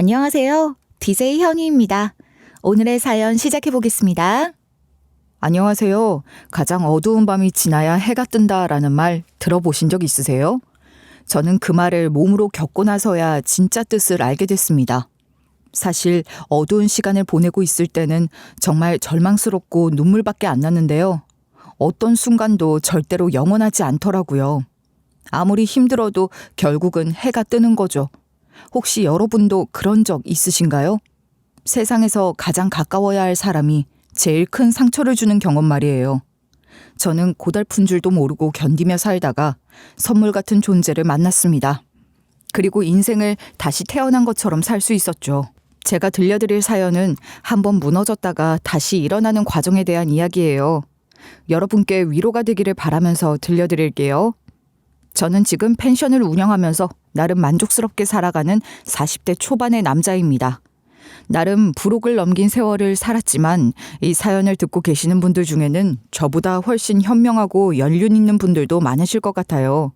안녕하세요. DJ 현희입니다. 오늘의 사연 시작해 보겠습니다. 안녕하세요. 가장 어두운 밤이 지나야 해가 뜬다라는 말 들어보신 적 있으세요? 저는 그 말을 몸으로 겪고 나서야 진짜 뜻을 알게 됐습니다. 사실 어두운 시간을 보내고 있을 때는 정말 절망스럽고 눈물밖에 안 났는데요. 어떤 순간도 절대로 영원하지 않더라고요. 아무리 힘들어도 결국은 해가 뜨는 거죠. 혹시 여러분도 그런 적 있으신가요? 세상에서 가장 가까워야 할 사람이 제일 큰 상처를 주는 경험 말이에요. 저는 고달픈 줄도 모르고 견디며 살다가 선물 같은 존재를 만났습니다. 그리고 인생을 다시 태어난 것처럼 살 수 있었죠. 제가 들려드릴 사연은 한번 무너졌다가 다시 일어나는 과정에 대한 이야기예요. 여러분께 위로가 되기를 바라면서 들려드릴게요. 저는 지금 펜션을 운영하면서 나름 만족스럽게 살아가는 40대 초반의 남자입니다. 나름 부록을 넘긴 세월을 살았지만 이 사연을 듣고 계시는 분들 중에는 저보다 훨씬 현명하고 연륜 있는 분들도 많으실 것 같아요.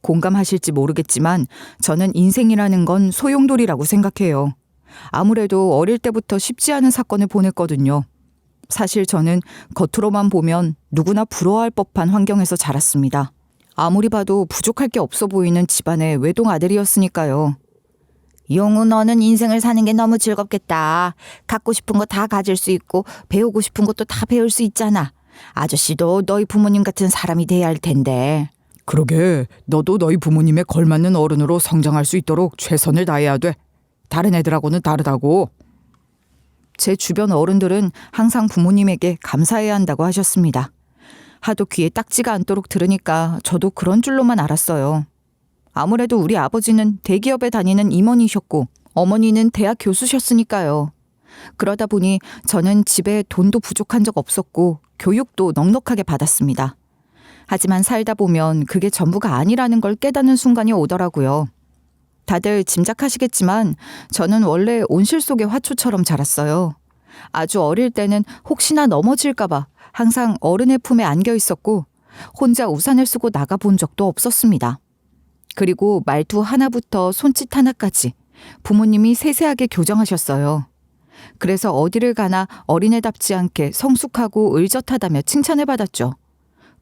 공감하실지 모르겠지만 저는 인생이라는 건 소용돌이라고 생각해요. 아무래도 어릴 때부터 쉽지 않은 사건을 보냈거든요. 사실 저는 겉으로만 보면 누구나 부러워할 법한 환경에서 자랐습니다. 아무리 봐도 부족할 게 없어 보이는 집안의 외동 아들이었으니까요. 용우, 너는 인생을 사는 게 너무 즐겁겠다. 갖고 싶은 거 다 가질 수 있고 배우고 싶은 것도 다 배울 수 있잖아. 아저씨도 너희 부모님 같은 사람이 돼야 할 텐데. 그러게, 너도 너희 부모님에 걸맞는 어른으로 성장할 수 있도록 최선을 다해야 돼. 다른 애들하고는 다르다고. 제 주변 어른들은 항상 부모님에게 감사해야 한다고 하셨습니다. 하도 귀에 딱지가 않도록 들으니까 저도 그런 줄로만 알았어요. 아무래도 우리 아버지는 대기업에 다니는 임원이셨고 어머니는 대학 교수셨으니까요. 그러다 보니 저는 집에 돈도 부족한 적 없었고 교육도 넉넉하게 받았습니다. 하지만 살다 보면 그게 전부가 아니라는 걸 깨닫는 순간이 오더라고요. 다들 짐작하시겠지만 저는 원래 온실 속의 화초처럼 자랐어요. 아주 어릴 때는 혹시나 넘어질까봐 항상 어른의 품에 안겨 있었고 혼자 우산을 쓰고 나가본 적도 없었습니다. 그리고 말투 하나부터 손짓 하나까지 부모님이 세세하게 교정하셨어요. 그래서 어디를 가나 어린애답지 않게 성숙하고 의젓하다며 칭찬을 받았죠.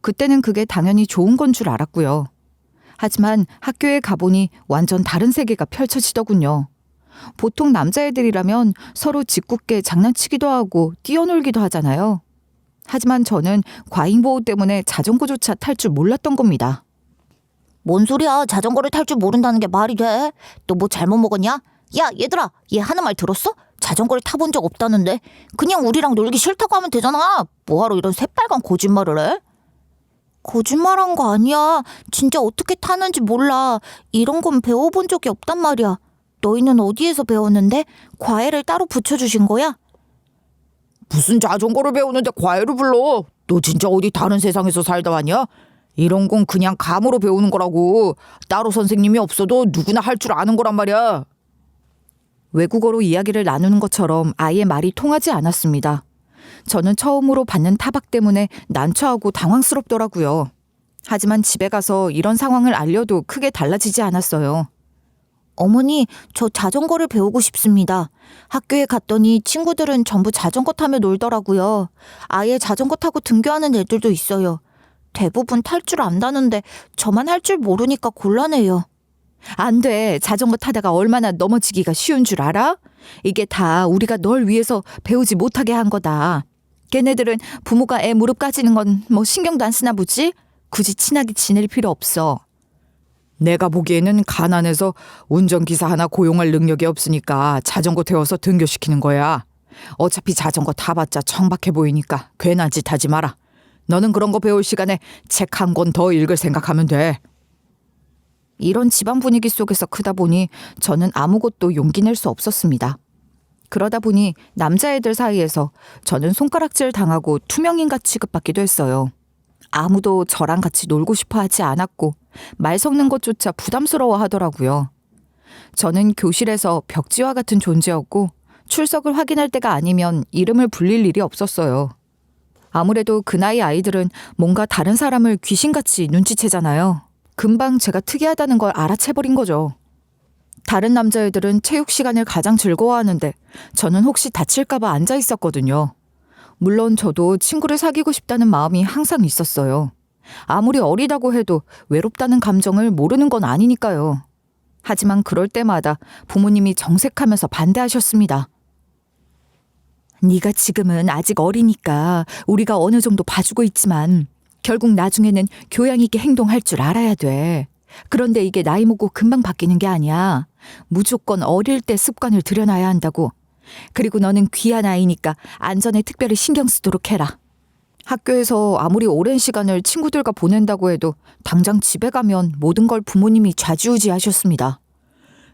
그때는 그게 당연히 좋은 건 줄 알았고요. 하지만 학교에 가보니 완전 다른 세계가 펼쳐지더군요. 보통 남자애들이라면 서로 짓궂게 장난치기도 하고 뛰어놀기도 하잖아요. 하지만 저는 과잉보호 때문에 자전거조차 탈 줄 몰랐던 겁니다. 뭔 소리야? 자전거를 탈 줄 모른다는 게 말이 돼? 너 뭐 잘못 먹었냐? 야, 얘들아, 얘 하는 말 들었어? 자전거를 타본 적 없다는데 그냥 우리랑 놀기 싫다고 하면 되잖아. 뭐하러 이런 새빨간 거짓말을 해? 거짓말한 거 아니야. 진짜 어떻게 타는지 몰라. 이런 건 배워본 적이 없단 말이야. 너희는 어디에서 배웠는데? 과외를 따로 붙여주신 거야? 무슨 자전거를 배우는데 과외를 불러? 너 진짜 어디 다른 세상에서 살다 왔냐? 이런 건 그냥 감으로 배우는 거라고. 따로 선생님이 없어도 누구나 할 줄 아는 거란 말이야. 외국어로 이야기를 나누는 것처럼 아예 말이 통하지 않았습니다. 저는 처음으로 받는 타박 때문에 난처하고 당황스럽더라고요. 하지만 집에 가서 이런 상황을 알려도 크게 달라지지 않았어요. 어머니, 저 자전거를 배우고 싶습니다. 학교에 갔더니 친구들은 전부 자전거 타며 놀더라고요. 아예 자전거 타고 등교하는 애들도 있어요. 대부분 탈 줄 안다는데 저만 할 줄 모르니까 곤란해요. 안 돼. 자전거 타다가 얼마나 넘어지기가 쉬운 줄 알아? 이게 다 우리가 널 위해서 배우지 못하게 한 거다. 걔네들은 부모가 애 무릎 까지는 건 뭐 신경도 안 쓰나 보지? 굳이 친하게 지낼 필요 없어. 내가 보기에는 가난해서 운전기사 하나 고용할 능력이 없으니까 자전거 태워서 등교시키는 거야. 어차피 자전거 타봤자 청박해 보이니까 괜한 짓 하지 마라. 너는 그런 거 배울 시간에 책 한 권 더 읽을 생각하면 돼. 이런 집안 분위기 속에서 크다 보니 저는 아무것도 용기 낼 수 없었습니다. 그러다 보니 남자애들 사이에서 저는 손가락질 당하고 투명인간 취급받기도 했어요. 아무도 저랑 같이 놀고 싶어 하지 않았고 말 섞는 것조차 부담스러워 하더라고요. 저는 교실에서 벽지와 같은 존재였고 출석을 확인할 때가 아니면 이름을 불릴 일이 없었어요. 아무래도 그 나이 아이들은 뭔가 다른 사람을 귀신같이 눈치채잖아요. 금방 제가 특이하다는 걸 알아채버린 거죠. 다른 남자애들은 체육 시간을 가장 즐거워하는데 저는 혹시 다칠까봐 앉아 있었거든요. 물론 저도 친구를 사귀고 싶다는 마음이 항상 있었어요. 아무리 어리다고 해도 외롭다는 감정을 모르는 건 아니니까요. 하지만 그럴 때마다 부모님이 정색하면서 반대하셨습니다. 네가 지금은 아직 어리니까 우리가 어느 정도 봐주고 있지만 결국 나중에는 교양 있게 행동할 줄 알아야 돼. 그런데 이게 나이 먹고 금방 바뀌는 게 아니야. 무조건 어릴 때 습관을 들여놔야 한다고. 그리고 너는 귀한 아이니까 안전에 특별히 신경 쓰도록 해라. 학교에서 아무리 오랜 시간을 친구들과 보낸다고 해도 당장 집에 가면 모든 걸 부모님이 좌지우지하셨습니다.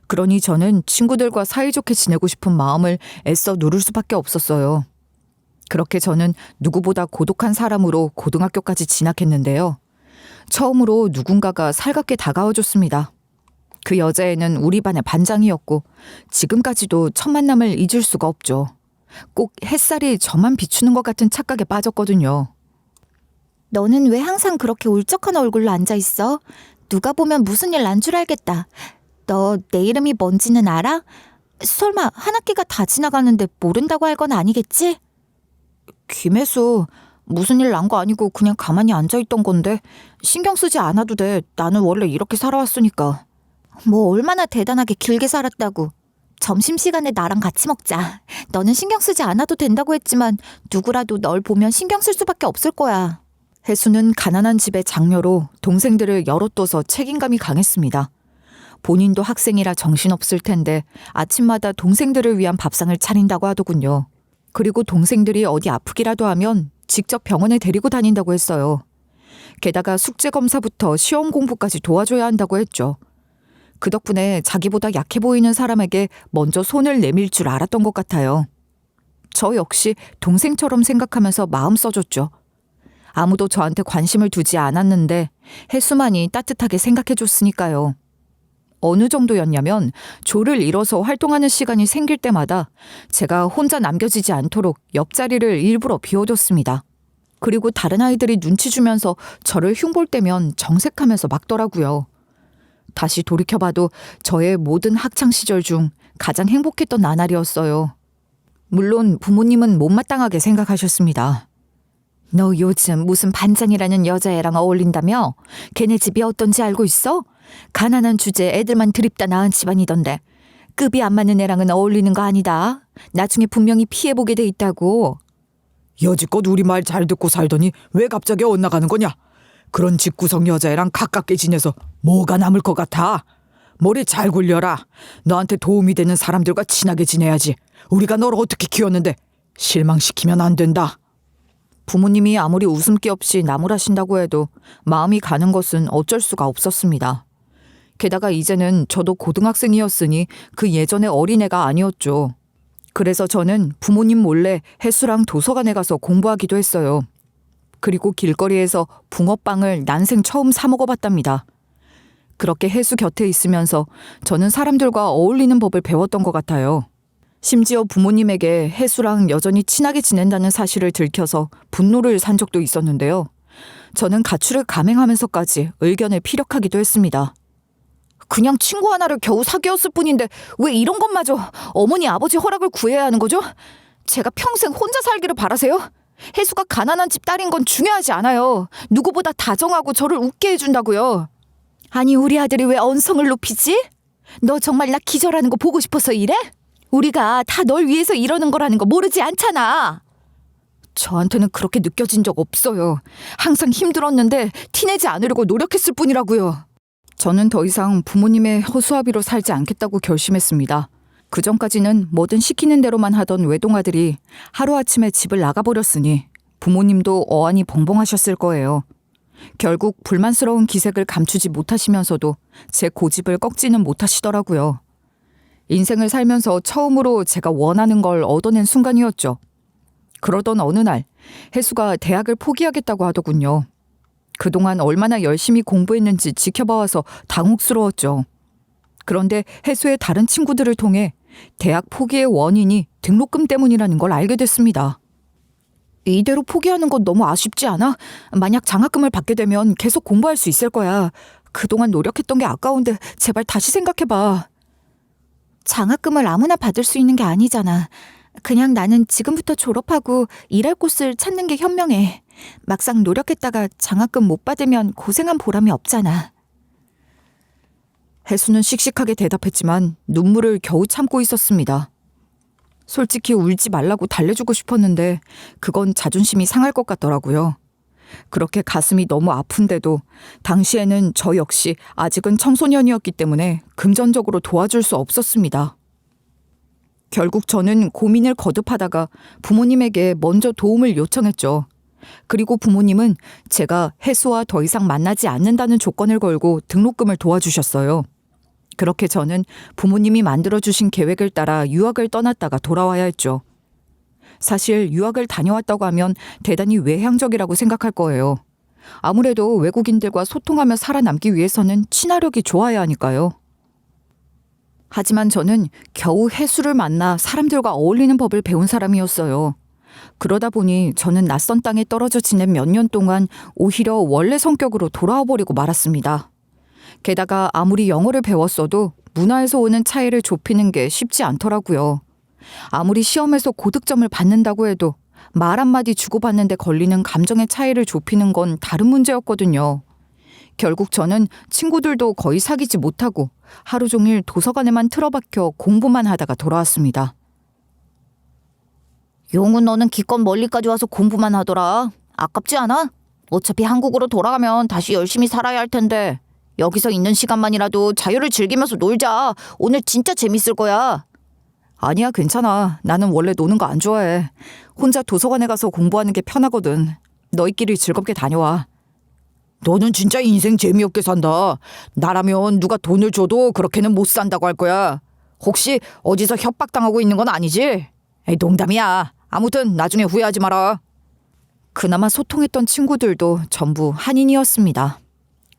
그러니 저는 친구들과 사이좋게 지내고 싶은 마음을 애써 누를 수밖에 없었어요. 그렇게 저는 누구보다 고독한 사람으로 고등학교까지 진학했는데요. 처음으로 누군가가 살갑게 다가와줬습니다. 그 여자애는 우리 반의 반장이었고 지금까지도 첫 만남을 잊을 수가 없죠. 꼭 햇살이 저만 비추는 것 같은 착각에 빠졌거든요. 너는 왜 항상 그렇게 울적한 얼굴로 앉아있어? 누가 보면 무슨 일 난 줄 알겠다. 너 내 이름이 뭔지는 알아? 설마 한 학기가 다 지나가는데 모른다고 할 건 아니겠지? 김혜수, 무슨 일 난 거 아니고 그냥 가만히 앉아있던 건데 신경 쓰지 않아도 돼. 나는 원래 이렇게 살아왔으니까. 뭐 얼마나 대단하게 길게 살았다고. 점심시간에 나랑 같이 먹자. 너는 신경 쓰지 않아도 된다고 했지만 누구라도 널 보면 신경 쓸 수밖에 없을 거야. 혜수는 가난한 집의 장녀로 동생들을 여럿둬서 책임감이 강했습니다. 본인도 학생이라 정신없을 텐데 아침마다 동생들을 위한 밥상을 차린다고 하더군요. 그리고 동생들이 어디 아프기라도 하면 직접 병원에 데리고 다닌다고 했어요. 게다가 숙제검사부터 시험 공부까지 도와줘야 한다고 했죠. 그 덕분에 자기보다 약해 보이는 사람에게 먼저 손을 내밀 줄 알았던 것 같아요. 저 역시 동생처럼 생각하면서 마음 써줬죠. 아무도 저한테 관심을 두지 않았는데 혜수만이 따뜻하게 생각해줬으니까요. 어느 정도였냐면 조를 이뤄서 활동하는 시간이 생길 때마다 제가 혼자 남겨지지 않도록 옆자리를 일부러 비워뒀습니다. 그리고 다른 아이들이 눈치 주면서 저를 흉볼 때면 정색하면서 막더라고요. 다시 돌이켜봐도 저의 모든 학창시절 중 가장 행복했던 나날이었어요. 물론 부모님은 못마땅하게 생각하셨습니다. 너 요즘 무슨 반장이라는 여자애랑 어울린다며? 걔네 집이 어떤지 알고 있어? 가난한 주제에 애들만 드립다 낳은 집안이던데 급이 안 맞는 애랑은 어울리는 거 아니다. 나중에 분명히 피해보게 돼 있다고. 여지껏 우리 말 잘 듣고 살더니 왜 갑자기 엇나가는 거냐? 그런 집구석 여자애랑 가깝게 지내서 뭐가 남을 것 같아? 머리 잘 굴려라. 너한테 도움이 되는 사람들과 친하게 지내야지. 우리가 널 어떻게 키웠는데 실망시키면 안 된다. 부모님이 아무리 웃음기 없이 나무라신다고 해도 마음이 가는 것은 어쩔 수가 없었습니다. 게다가 이제는 저도 고등학생이었으니 그 예전의 어린애가 아니었죠. 그래서 저는 부모님 몰래 혜수랑 도서관에 가서 공부하기도 했어요. 그리고 길거리에서 붕어빵을 난생 처음 사 먹어봤답니다. 그렇게 혜수 곁에 있으면서 저는 사람들과 어울리는 법을 배웠던 것 같아요. 심지어 부모님에게 혜수랑 여전히 친하게 지낸다는 사실을 들켜서 분노를 산 적도 있었는데요. 저는 가출을 감행하면서까지 의견을 피력하기도 했습니다. 그냥 친구 하나를 겨우 사귀었을 뿐인데 왜 이런 것마저 어머니 아버지 허락을 구해야 하는 거죠? 제가 평생 혼자 살기를 바라세요? 혜수가 가난한 집 딸인 건 중요하지 않아요. 누구보다 다정하고 저를 웃게 해준다고요. 아니 우리 아들이 왜 언성을 높이지? 너 정말 나 기절하는 거 보고 싶어서 이래? 우리가 다 널 위해서 이러는 거라는 거 모르지 않잖아. 저한테는 그렇게 느껴진 적 없어요. 항상 힘들었는데 티내지 않으려고 노력했을 뿐이라고요. 저는 더 이상 부모님의 허수아비로 살지 않겠다고 결심했습니다. 그전까지는 뭐든 시키는 대로만 하던 외동아들이 하루아침에 집을 나가버렸으니 부모님도 어안이 벙벙하셨을 거예요. 결국 불만스러운 기색을 감추지 못하시면서도 제 고집을 꺾지는 못하시더라고요. 인생을 살면서 처음으로 제가 원하는 걸 얻어낸 순간이었죠. 그러던 어느 날 혜수가 대학을 포기하겠다고 하더군요. 그동안 얼마나 열심히 공부했는지 지켜봐와서 당혹스러웠죠. 그런데 혜수의 다른 친구들을 통해 대학 포기의 원인이 등록금 때문이라는 걸 알게 됐습니다. 이대로 포기하는 건 너무 아쉽지 않아? 만약 장학금을 받게 되면 계속 공부할 수 있을 거야. 그동안 노력했던 게 아까운데 제발 다시 생각해봐. 장학금을 아무나 받을 수 있는 게 아니잖아. 그냥 나는 지금부터 졸업하고 일할 곳을 찾는 게 현명해. 막상 노력했다가 장학금 못 받으면 고생한 보람이 없잖아. 혜수는 씩씩하게 대답했지만 눈물을 겨우 참고 있었습니다. 솔직히 울지 말라고 달래주고 싶었는데 그건 자존심이 상할 것 같더라고요. 그렇게 가슴이 너무 아픈데도 당시에는 저 역시 아직은 청소년이었기 때문에 금전적으로 도와줄 수 없었습니다. 결국 저는 고민을 거듭하다가 부모님에게 먼저 도움을 요청했죠. 그리고 부모님은 제가 혜수와 더 이상 만나지 않는다는 조건을 걸고 등록금을 도와주셨어요. 그렇게 저는 부모님이 만들어주신 계획을 따라 유학을 떠났다가 돌아와야 했죠. 사실 유학을 다녀왔다고 하면 대단히 외향적이라고 생각할 거예요. 아무래도 외국인들과 소통하며 살아남기 위해서는 친화력이 좋아야 하니까요. 하지만 저는 겨우 혜수를 만나 사람들과 어울리는 법을 배운 사람이었어요. 그러다 보니 저는 낯선 땅에 떨어져 지낸 몇 년 동안 오히려 원래 성격으로 돌아와 버리고 말았습니다. 게다가 아무리 영어를 배웠어도 문화에서 오는 차이를 좁히는 게 쉽지 않더라고요. 아무리 시험에서 고득점을 받는다고 해도 말 한마디 주고받는데 걸리는 감정의 차이를 좁히는 건 다른 문제였거든요. 결국 저는 친구들도 거의 사귀지 못하고 하루 종일 도서관에만 틀어박혀 공부만 하다가 돌아왔습니다. 용은 너는 기껏 멀리까지 와서 공부만 하더라. 아깝지 않아? 어차피 한국으로 돌아가면 다시 열심히 살아야 할 텐데. 여기서 있는 시간만이라도 자유를 즐기면서 놀자. 오늘 진짜 재밌을 거야. 아니야, 괜찮아. 나는 원래 노는 거 안 좋아해. 혼자 도서관에 가서 공부하는 게 편하거든. 너희끼리 즐겁게 다녀와. 너는 진짜 인생 재미없게 산다. 나라면 누가 돈을 줘도 그렇게는 못 산다고 할 거야. 혹시 어디서 협박당하고 있는 건 아니지? 에이, 농담이야. 아무튼 나중에 후회하지 마라. 그나마 소통했던 친구들도 전부 한인이었습니다.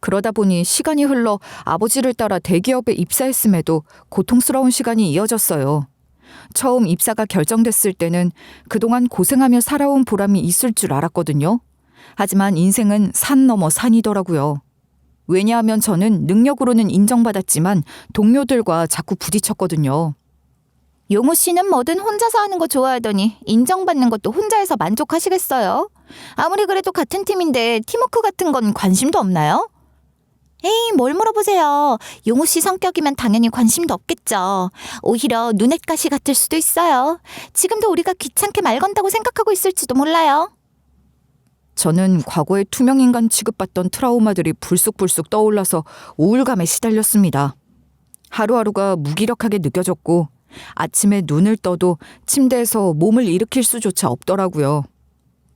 그러다 보니 시간이 흘러 아버지를 따라 대기업에 입사했음에도 고통스러운 시간이 이어졌어요. 처음 입사가 결정됐을 때는 그동안 고생하며 살아온 보람이 있을 줄 알았거든요. 하지만 인생은 산 넘어 산이더라고요. 왜냐하면 저는 능력으로는 인정받았지만 동료들과 자꾸 부딪혔거든요. 용우 씨는 뭐든 혼자서 하는 거 좋아하더니 인정받는 것도 혼자 해서 만족하시겠어요? 아무리 그래도 같은 팀인데 팀워크 같은 건 관심도 없나요? 에이, 뭘 물어보세요. 용우 씨 성격이면 당연히 관심도 없겠죠. 오히려 눈엣가시 같을 수도 있어요. 지금도 우리가 귀찮게 말 건다고 생각하고 있을지도 몰라요. 저는 과거에 투명인간 취급받던 트라우마들이 불쑥불쑥 떠올라서 우울감에 시달렸습니다. 하루하루가 무기력하게 느껴졌고 아침에 눈을 떠도 침대에서 몸을 일으킬 수조차 없더라고요.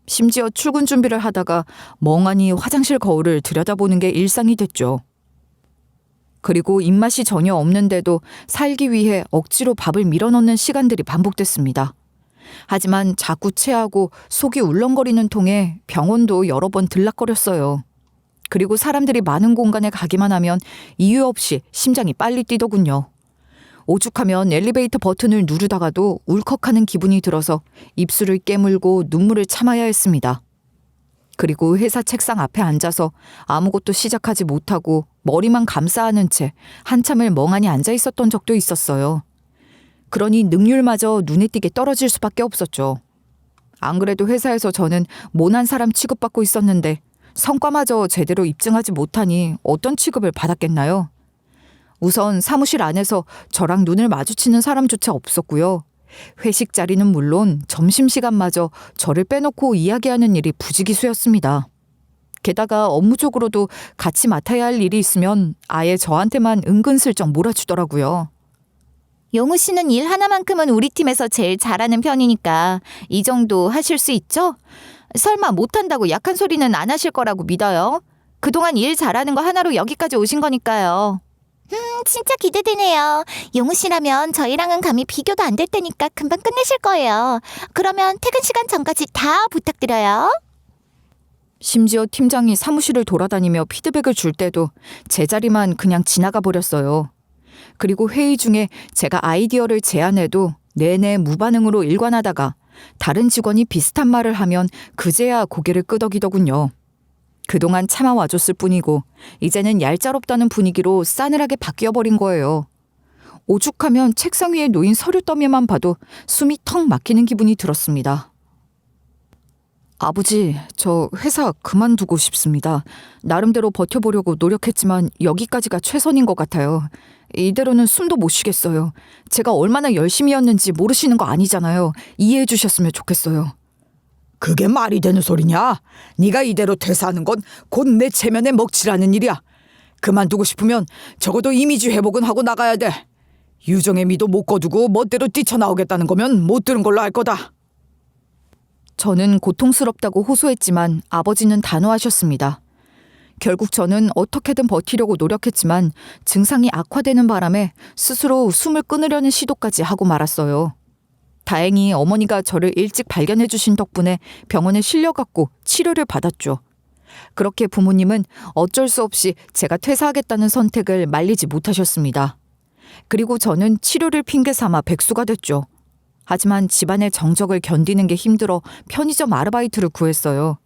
심지어 출근 준비를 하다가 멍하니 화장실 거울을 들여다보는 게 일상이 됐죠. 그리고 입맛이 전혀 없는데도 살기 위해 억지로 밥을 밀어넣는 시간들이 반복됐습니다. 하지만 자꾸 체하고 속이 울렁거리는 통에 병원도 여러 번 들락거렸어요. 그리고 사람들이 많은 공간에 가기만 하면 이유 없이 심장이 빨리 뛰더군요. 오죽하면 엘리베이터 버튼을 누르다가도 울컥하는 기분이 들어서 입술을 깨물고 눈물을 참아야 했습니다. 그리고 회사 책상 앞에 앉아서 아무것도 시작하지 못하고 머리만 감싸안은 채 한참을 멍하니 앉아 있었던 적도 있었어요. 그러니 능률마저 눈에 띄게 떨어질 수밖에 없었죠. 안 그래도 회사에서 저는 모난 사람 취급받고 있었는데 성과마저 제대로 입증하지 못하니 어떤 취급을 받았겠나요? 우선 사무실 안에서 저랑 눈을 마주치는 사람조차 없었고요. 회식 자리는 물론 점심시간마저 저를 빼놓고 이야기하는 일이 부지기수였습니다. 게다가 업무적으로도 같이 맡아야 할 일이 있으면 아예 저한테만 은근슬쩍 몰아주더라고요. 용우 씨는 일 하나만큼은 우리 팀에서 제일 잘하는 편이니까 이 정도 하실 수 있죠? 설마 못한다고 약한 소리는 안 하실 거라고 믿어요. 그동안 일 잘하는 거 하나로 여기까지 오신 거니까요. 진짜 기대되네요. 용우 씨라면 저희랑은 감히 비교도 안 될 테니까 금방 끝내실 거예요. 그러면 퇴근 시간 전까지 다 부탁드려요. 심지어 팀장이 사무실을 돌아다니며 피드백을 줄 때도 제 자리만 그냥 지나가 버렸어요. 그리고 회의 중에 제가 아이디어를 제안해도 내내 무반응으로 일관하다가 다른 직원이 비슷한 말을 하면 그제야 고개를 끄덕이더군요. 그동안 참아와줬을 뿐이고 이제는 얄짤없다는 분위기로 싸늘하게 바뀌어버린 거예요. 오죽하면 책상 위에 놓인 서류 더미만 봐도 숨이 턱 막히는 기분이 들었습니다. 아버지, 저 회사 그만두고 싶습니다. 나름대로 버텨보려고 노력했지만 여기까지가 최선인 것 같아요. 이대로는 숨도 못 쉬겠어요. 제가 얼마나 열심히였는지 모르시는 거 아니잖아요. 이해해 주셨으면 좋겠어요. 그게 말이 되는 소리냐? 네가 이대로 퇴사하는 건 곧 내 체면에 먹칠하는 일이야. 그만두고 싶으면 적어도 이미지 회복은 하고 나가야 돼. 유정의 미도 못 거두고 멋대로 뛰쳐나오겠다는 거면 못 들은 걸로 알 거다. 저는 고통스럽다고 호소했지만 아버지는 단호하셨습니다. 결국 저는 어떻게든 버티려고 노력했지만 증상이 악화되는 바람에 스스로 숨을 끊으려는 시도까지 하고 말았어요. 다행히 어머니가 저를 일찍 발견해 주신 덕분에 병원에 실려갔고 치료를 받았죠. 그렇게 부모님은 어쩔 수 없이 제가 퇴사하겠다는 선택을 말리지 못하셨습니다. 그리고 저는 치료를 핑계 삼아 백수가 됐죠. 하지만 집안의 정적을 견디는 게 힘들어 편의점 아르바이트를 구했어요.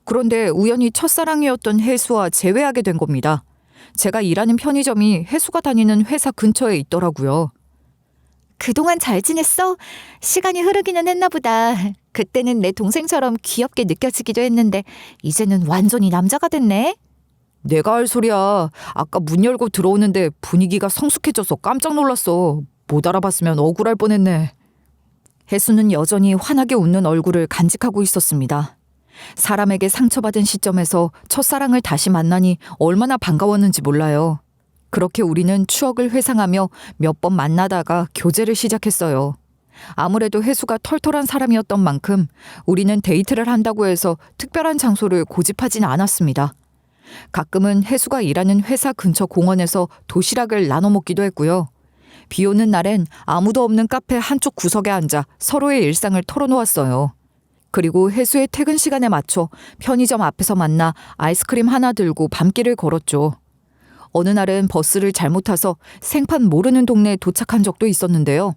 그런데 우연히 첫사랑이었던 혜수와 재회하게 된 겁니다. 제가 일하는 편의점이 혜수가 다니는 회사 근처에 있더라고요. 그동안 잘 지냈어? 시간이 흐르기는 했나 보다. 그때는 내 동생처럼 귀엽게 느껴지기도 했는데 이제는 완전히 남자가 됐네. 내가 할 소리야. 아까 문 열고 들어오는데 분위기가 성숙해져서 깜짝 놀랐어. 못 알아봤으면 억울할 뻔했네. 혜수는 여전히 환하게 웃는 얼굴을 간직하고 있었습니다. 사람에게 상처받은 시점에서 첫사랑을 다시 만나니 얼마나 반가웠는지 몰라요. 그렇게 우리는 추억을 회상하며 몇 번 만나다가 교제를 시작했어요. 아무래도 혜수가 털털한 사람이었던 만큼 우리는 데이트를 한다고 해서 특별한 장소를 고집하진 않았습니다. 가끔은 혜수가 일하는 회사 근처 공원에서 도시락을 나눠 먹기도 했고요. 비 오는 날엔 아무도 없는 카페 한쪽 구석에 앉아 서로의 일상을 털어놓았어요. 그리고 혜수의 퇴근 시간에 맞춰 편의점 앞에서 만나 아이스크림 하나 들고 밤길을 걸었죠. 어느 날은 버스를 잘못 타서 생판 모르는 동네에 도착한 적도 있었는데요.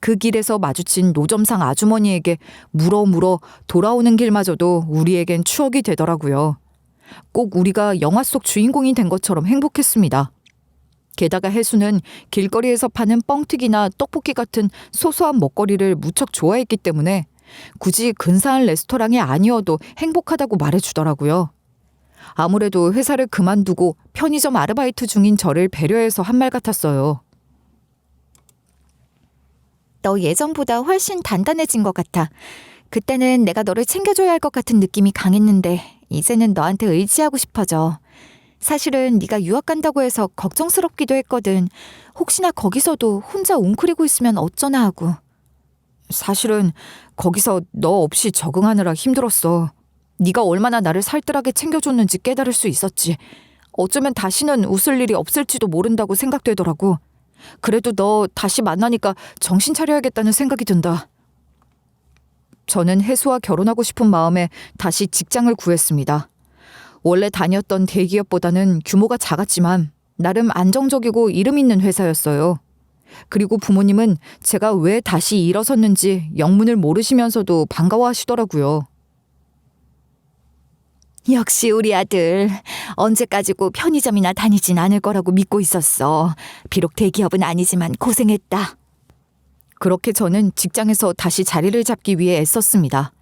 그 길에서 마주친 노점상 아주머니에게 물어 돌아오는 길마저도 우리에겐 추억이 되더라고요. 꼭 우리가 영화 속 주인공이 된 것처럼 행복했습니다. 게다가 혜수는 길거리에서 파는 뻥튀기나 떡볶이 같은 소소한 먹거리를 무척 좋아했기 때문에 굳이 근사한 레스토랑이 아니어도 행복하다고 말해주더라고요. 아무래도 회사를 그만두고 편의점 아르바이트 중인 저를 배려해서 한 말 같았어요. 너 예전보다 훨씬 단단해진 것 같아. 그때는 내가 너를 챙겨줘야 할 것 같은 느낌이 강했는데 이제는 너한테 의지하고 싶어져. 사실은 네가 유학 간다고 해서 걱정스럽기도 했거든. 혹시나 거기서도 혼자 웅크리고 있으면 어쩌나 하고. 사실은 거기서 너 없이 적응하느라 힘들었어. 네가 얼마나 나를 살뜰하게 챙겨줬는지 깨달을 수 있었지. 어쩌면 다시는 웃을 일이 없을지도 모른다고 생각되더라고. 그래도 너 다시 만나니까 정신 차려야겠다는 생각이 든다. 저는 혜수와 결혼하고 싶은 마음에 다시 직장을 구했습니다. 원래 다녔던 대기업보다는 규모가 작았지만 나름 안정적이고 이름 있는 회사였어요. 그리고 부모님은 제가 왜 다시 일어섰는지 영문을 모르시면서도 반가워하시더라고요. 역시 우리 아들. 언제까지고 편의점이나 다니진 않을 거라고 믿고 있었어. 비록 대기업은 아니지만 고생했다. 그렇게 저는 직장에서 다시 자리를 잡기 위해 애썼습니다.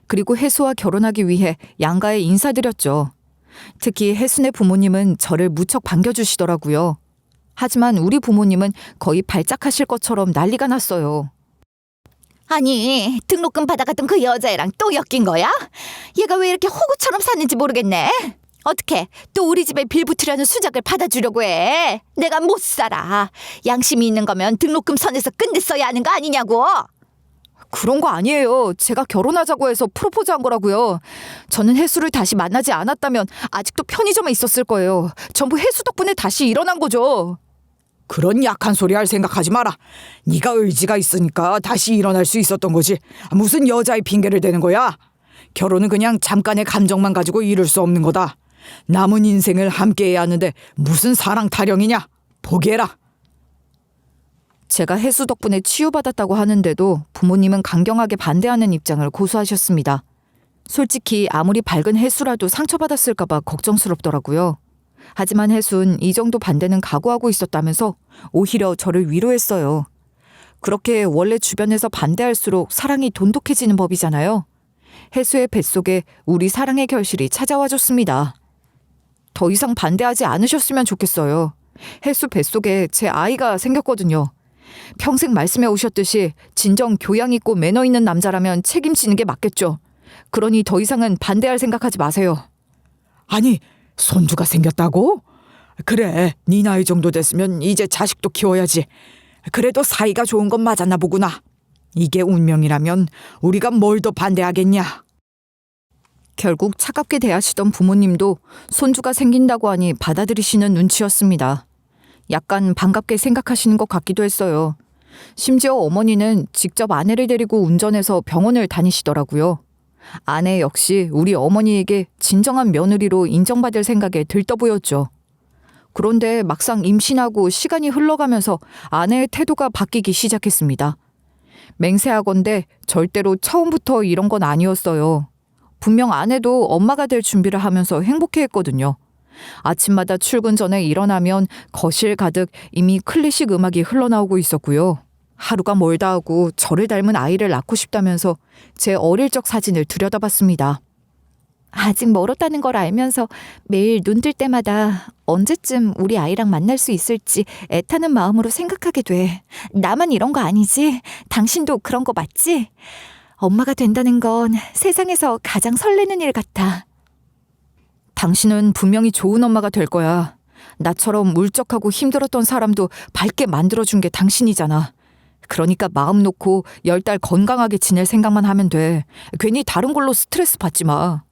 그리고 혜수와 결혼하기 위해 양가에 인사드렸죠. 특히 혜순의 부모님은 저를 무척 반겨주시더라고요. 하지만 우리 부모님은 거의 발작하실 것처럼 난리가 났어요. 아니, 등록금 받아갔던 그 여자애랑 또 엮인 거야? 얘가 왜 이렇게 호구처럼 사는지 모르겠네. 어떻게 또 우리 집에 빌붙으려는 수작을 받아주려고 해. 내가 못 살아. 양심이 있는 거면 등록금 선에서 끝냈어야 하는 거 아니냐고. 그런 거 아니에요. 제가 결혼하자고 해서 프로포즈한 거라고요. 저는 혜수를 다시 만나지 않았다면 아직도 편의점에 있었을 거예요. 전부 혜수 덕분에 다시 일어난 거죠. 그런 약한 소리 할 생각하지 마라. 네가 의지가 있으니까 다시 일어날 수 있었던 거지. 무슨 여자의 핑계를 대는 거야. 결혼은 그냥 잠깐의 감정만 가지고 이룰 수 없는 거다. 남은 인생을 함께해야 하는데 무슨 사랑 타령이냐. 포기해라. 제가 혜수 덕분에 치유받았다고 하는데도 부모님은 강경하게 반대하는 입장을 고수하셨습니다. 솔직히 아무리 밝은 혜수라도 상처받았을까 봐 걱정스럽더라고요. 하지만 혜순 이 정도 반대는 각오하고 있었다면서 오히려 저를 위로했어요. 그렇게 원래 주변에서 반대할수록 사랑이 돈독해지는 법이잖아요. 혜수의 뱃속에 우리 사랑의 결실이 찾아와 줬습니다. 더 이상 반대하지 않으셨으면 좋겠어요. 혜수 뱃속에 제 아이가 생겼거든요. 평생 말씀해 오셨듯이 진정 교양 있고 매너 있는 남자라면 책임지는 게 맞겠죠. 그러니 더 이상은 반대할 생각하지 마세요. 아니, 손주가 생겼다고? 그래, 네 나이 정도 됐으면 이제 자식도 키워야지. 그래도 사이가 좋은 건 맞았나 보구나. 이게 운명이라면 우리가 뭘 더 반대하겠냐. 결국 차갑게 대하시던 부모님도 손주가 생긴다고 하니 받아들이시는 눈치였습니다. 약간 반갑게 생각하시는 것 같기도 했어요. 심지어 어머니는 직접 아내를 데리고 운전해서 병원을 다니시더라고요. 아내 역시 우리 어머니에게 진정한 며느리로 인정받을 생각에 들떠 보였죠. 그런데 막상 임신하고 시간이 흘러가면서 아내의 태도가 바뀌기 시작했습니다. 맹세하건대 절대로 처음부터 이런 건 아니었어요. 분명 아내도 엄마가 될 준비를 하면서 행복해했거든요. 아침마다 출근 전에 일어나면 거실 가득 이미 클래식 음악이 흘러나오고 있었고요. 하루가 멀다 하고 저를 닮은 아이를 낳고 싶다면서 제 어릴 적 사진을 들여다봤습니다. 아직 멀었다는 걸 알면서 매일 눈 뜰 때마다 언제쯤 우리 아이랑 만날 수 있을지 애타는 마음으로 생각하게 돼. 나만 이런 거 아니지? 당신도 그런 거 맞지? 엄마가 된다는 건 세상에서 가장 설레는 일 같아. 당신은 분명히 좋은 엄마가 될 거야. 나처럼 울적하고 힘들었던 사람도 밝게 만들어준 게 당신이잖아. 그러니까 마음 놓고 10달 건강하게 지낼 생각만 하면 돼. 괜히 다른 걸로 스트레스 받지 마.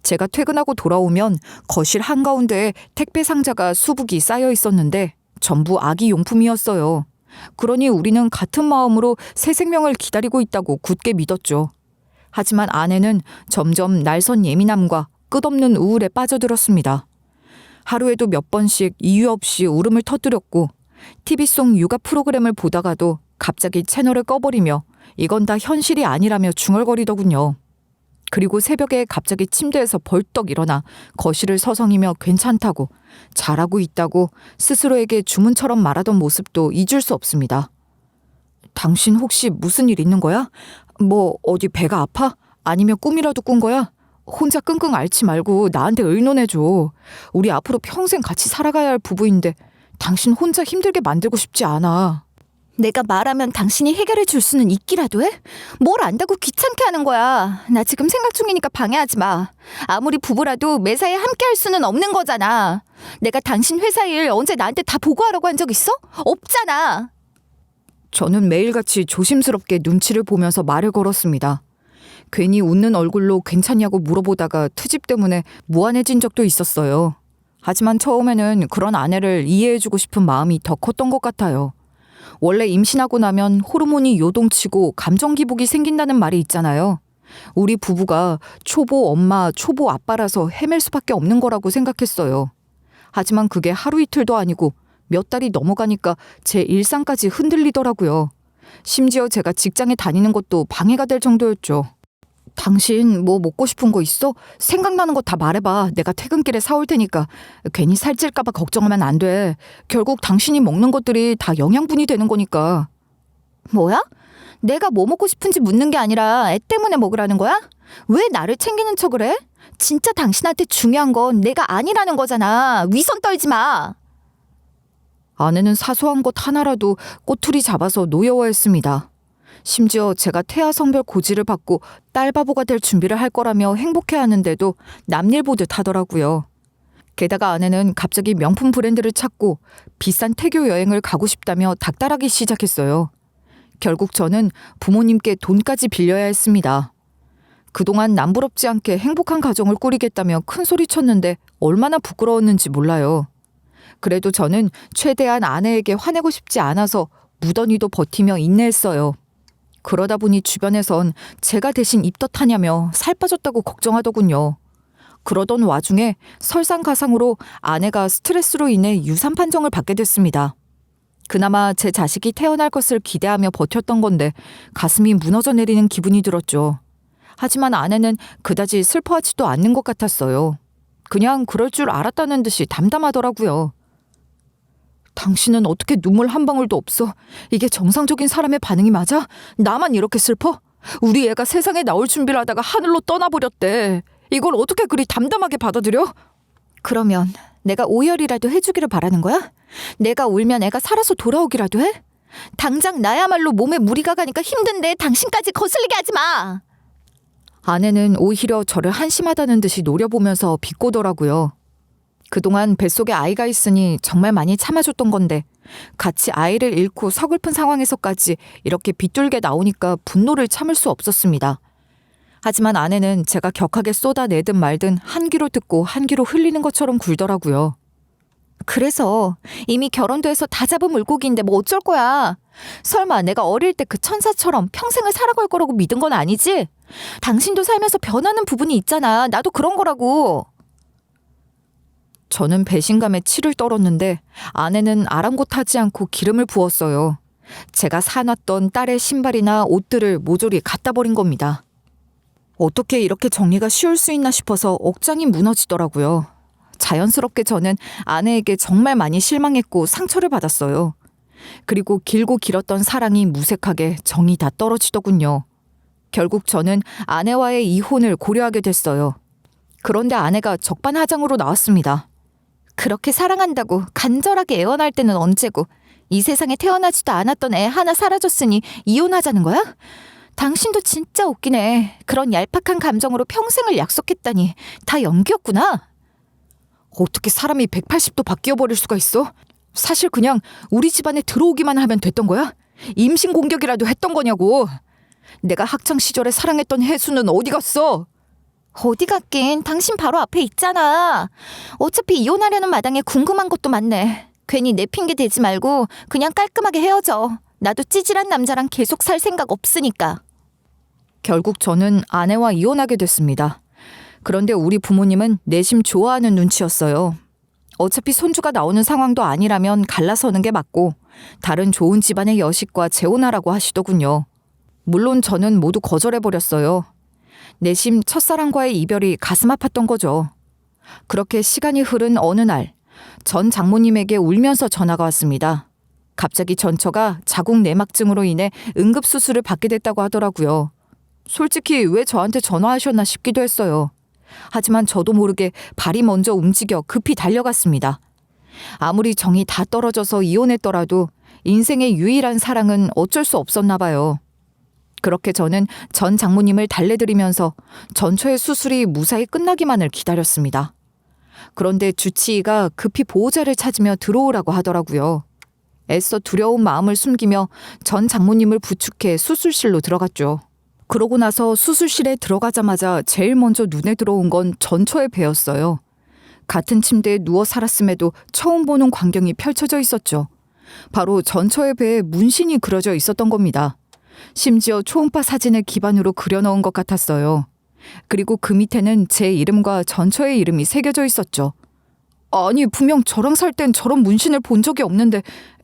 제가 퇴근하고 돌아오면 거실 한가운데에 택배 상자가 수북이 쌓여 있었는데 전부 아기 용품이었어요. 그러니 우리는 같은 마음으로 새 생명을 기다리고 있다고 굳게 믿었죠. 하지만 아내는 점점 날선 예민함과 끝없는 우울에 빠져들었습니다. 하루에도 몇 번씩 이유 없이 울음을 터뜨렸고 TV 속 육아 프로그램을 보다가도 갑자기 채널을 꺼버리며 이건 다 현실이 아니라며 중얼거리더군요. 그리고 새벽에 갑자기 침대에서 벌떡 일어나 거실을 서성이며 괜찮다고, 잘하고 있다고 스스로에게 주문처럼 말하던 모습도 잊을 수 없습니다. 당신 혹시 무슨 일 있는 거야? 뭐 어디 배가 아파? 아니면 꿈이라도 꾼 거야? 혼자 끙끙 앓지 말고 나한테 의논해줘. 우리 앞으로 평생 같이 살아가야 할 부부인데 당신 혼자 힘들게 만들고 싶지 않아. 내가 말하면 당신이 해결해 줄 수는 있기라도 해? 뭘 안다고 귀찮게 하는 거야. 나 지금 생각 중이니까 방해하지 마. 아무리 부부라도 매사에 함께 할 수는 없는 거잖아. 내가 당신 회사 일 언제 나한테 다 보고하라고 한 적 있어? 없잖아. 저는 매일같이 조심스럽게 눈치를 보면서 말을 걸었습니다. 괜히 웃는 얼굴로 괜찮냐고 물어보다가 트집 때문에 무안해진 적도 있었어요. 하지만 처음에는 그런 아내를 이해해주고 싶은 마음이 더 컸던 것 같아요. 원래 임신하고 나면 호르몬이 요동치고 감정 기복이 생긴다는 말이 있잖아요. 우리 부부가 초보 엄마, 초보 아빠라서 헤맬 수밖에 없는 거라고 생각했어요. 하지만 그게 하루 이틀도 아니고 몇 달이 넘어가니까 제 일상까지 흔들리더라고요. 심지어 제가 직장에 다니는 것도 방해가 될 정도였죠. 당신 뭐 먹고 싶은 거 있어? 생각나는 거 다 말해봐. 내가 퇴근길에 사올 테니까. 괜히 살찔까 봐 걱정하면 안 돼. 결국 당신이 먹는 것들이 다 영양분이 되는 거니까. 뭐야? 내가 뭐 먹고 싶은지 묻는 게 아니라 애 때문에 먹으라는 거야? 왜 나를 챙기는 척을 해? 진짜 당신한테 중요한 건 내가 아니라는 거잖아. 위선 떨지 마. 아내는 사소한 것 하나라도 꼬투리 잡아서 노여워했습니다. 심지어 제가 태아 성별 고지를 받고 딸바보가 될 준비를 할 거라며 행복해하는데도 남일 보듯 하더라고요. 게다가 아내는 갑자기 명품 브랜드를 찾고 비싼 태교 여행을 가고 싶다며 닥달하기 시작했어요. 결국 저는 부모님께 돈까지 빌려야 했습니다. 그동안 남부럽지 않게 행복한 가정을 꾸리겠다며 큰 소리쳤는데 얼마나 부끄러웠는지 몰라요. 그래도 저는 최대한 아내에게 화내고 싶지 않아서 무던히도 버티며 인내했어요. 그러다 보니 주변에선 제가 대신 입덧하냐며 살 빠졌다고 걱정하더군요. 그러던 와중에 설상가상으로 아내가 스트레스로 인해 유산 판정을 받게 됐습니다. 그나마 제 자식이 태어날 것을 기대하며 버텼던 건데 가슴이 무너져 내리는 기분이 들었죠. 하지만 아내는 그다지 슬퍼하지도 않는 것 같았어요. 그냥 그럴 줄 알았다는 듯이 담담하더라고요. 당신은 어떻게 눈물 한 방울도 없어? 이게 정상적인 사람의 반응이 맞아? 나만 이렇게 슬퍼? 우리 애가 세상에 나올 준비를 하다가 하늘로 떠나버렸대. 이걸 어떻게 그리 담담하게 받아들여? 그러면 내가 오열이라도 해주기를 바라는 거야? 내가 울면 애가 살아서 돌아오기라도 해? 당장 나야말로 몸에 무리가 가니까 힘든데 당신까지 거슬리게 하지 마. 아내는 오히려 저를 한심하다는 듯이 노려보면서 비꼬더라고요. 그동안 뱃속에 아이가 있으니 정말 많이 참아줬던 건데 같이 아이를 잃고 서글픈 상황에서까지 이렇게 비뚤게 나오니까 분노를 참을 수 없었습니다. 하지만 아내는 제가 격하게 쏟아내든 말든 한 귀로 듣고 한 귀로 흘리는 것처럼 굴더라고요. 그래서 이미 결혼도 해서 다 잡은 물고기인데 뭐 어쩔 거야. 설마 내가 어릴 때 그 천사처럼 평생을 살아갈 거라고 믿은 건 아니지? 당신도 살면서 변하는 부분이 있잖아. 나도 그런 거라고. 저는 배신감에 치를 떨었는데 아내는 아랑곳하지 않고 기름을 부었어요. 제가 사놨던 딸의 신발이나 옷들을 모조리 갖다 버린 겁니다. 어떻게 이렇게 정리가 쉬울 수 있나 싶어서 억장이 무너지더라고요. 자연스럽게 저는 아내에게 정말 많이 실망했고 상처를 받았어요. 그리고 길고 길었던 사랑이 무색하게 정이 다 떨어지더군요. 결국 저는 아내와의 이혼을 고려하게 됐어요. 그런데 아내가 적반하장으로 나왔습니다. 그렇게 사랑한다고 간절하게 애원할 때는 언제고 이 세상에 태어나지도 않았던 애 하나 사라졌으니 이혼하자는 거야? 당신도 진짜 웃기네. 그런 얄팍한 감정으로 평생을 약속했다니 다 연기였구나. 어떻게 사람이 180도 바뀌어버릴 수가 있어? 사실 그냥 우리 집안에 들어오기만 하면 됐던 거야? 임신 공격이라도 했던 거냐고. 내가 학창시절에 사랑했던 혜수는 어디 갔어? 어디 갔긴 당신 바로 앞에 있잖아. 어차피 이혼하려는 마당에 궁금한 것도 많네. 괜히 내 핑계 대지 말고 그냥 깔끔하게 헤어져. 나도 찌질한 남자랑 계속 살 생각 없으니까. 결국 저는 아내와 이혼하게 됐습니다. 그런데 우리 부모님은 내심 좋아하는 눈치였어요. 어차피 손주가 나오는 상황도 아니라면 갈라서는 게 맞고 다른 좋은 집안의 여식과 재혼하라고 하시더군요. 물론 저는 모두 거절해버렸어요. 내심 첫사랑과의 이별이 가슴 아팠던 거죠. 그렇게 시간이 흐른 어느 날 전 장모님에게 울면서 전화가 왔습니다. 갑자기 전처가 자궁 내막증으로 인해 응급수술을 받게 됐다고 하더라고요. 솔직히 왜 저한테 전화하셨나 싶기도 했어요. 하지만 저도 모르게 발이 먼저 움직여 급히 달려갔습니다. 아무리 정이 다 떨어져서 이혼했더라도 인생의 유일한 사랑은 어쩔 수 없었나 봐요. 그렇게 저는 전 장모님을 달래드리면서 전처의 수술이 무사히 끝나기만을 기다렸습니다. 그런데 주치의가 급히 보호자를 찾으며 들어오라고 하더라고요. 애써 두려운 마음을 숨기며 전 장모님을 부축해 수술실로 들어갔죠. 그러고 나서 수술실에 들어가자마자 제일 먼저 눈에 들어온 건 전처의 배였어요. 같은 침대에 누워 살았음에도 처음 보는 광경이 펼쳐져 있었죠. 바로 전처의 배에 문신이 그려져 있었던 겁니다. 심지어 초음파 사진을 기반으로 그려넣은 것 같았어요. 그리고 그 밑에는 제 이름과 전처의 이름이 새겨져 있었죠. 아니, 분명 저랑 살 땐 저런 문신을 본 적이 없는데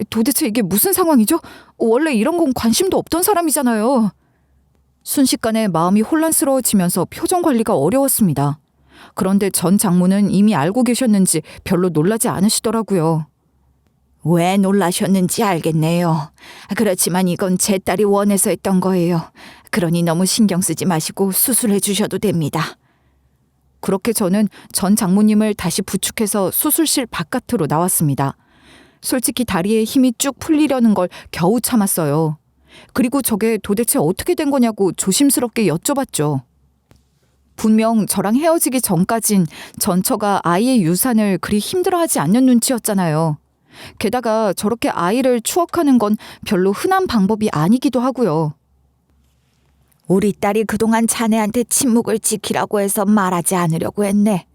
도대체 이게 무슨 상황이죠? 원래 이런 건 관심도 없던 사람이잖아요. 순식간에 마음이 혼란스러워지면서 표정 관리가 어려웠습니다. 그런데 전 장모는 이미 알고 계셨는지 별로 놀라지 않으시더라고요. 왜 놀라셨는지 알겠네요. 그렇지만 이건 제 딸이 원해서 했던 거예요. 그러니 너무 신경 쓰지 마시고 수술해 주셔도 됩니다. 그렇게 저는 전 장모님을 다시 부축해서 수술실 바깥으로 나왔습니다. 솔직히 다리에 힘이 쭉 풀리려는 걸 겨우 참았어요. 그리고 저게 도대체 어떻게 된 거냐고 조심스럽게 여쭤봤죠. 분명 저랑 헤어지기 전까진 전처가 아이의 유산을 그리 힘들어하지 않는 눈치였잖아요. 게다가 저렇게 아이를 추억하는 건 별로 흔한 방법이 아니기도 하고요. 우리 딸이 그동안 자네한테 침묵을 지키라고 해서 말하지 않으려고 했네.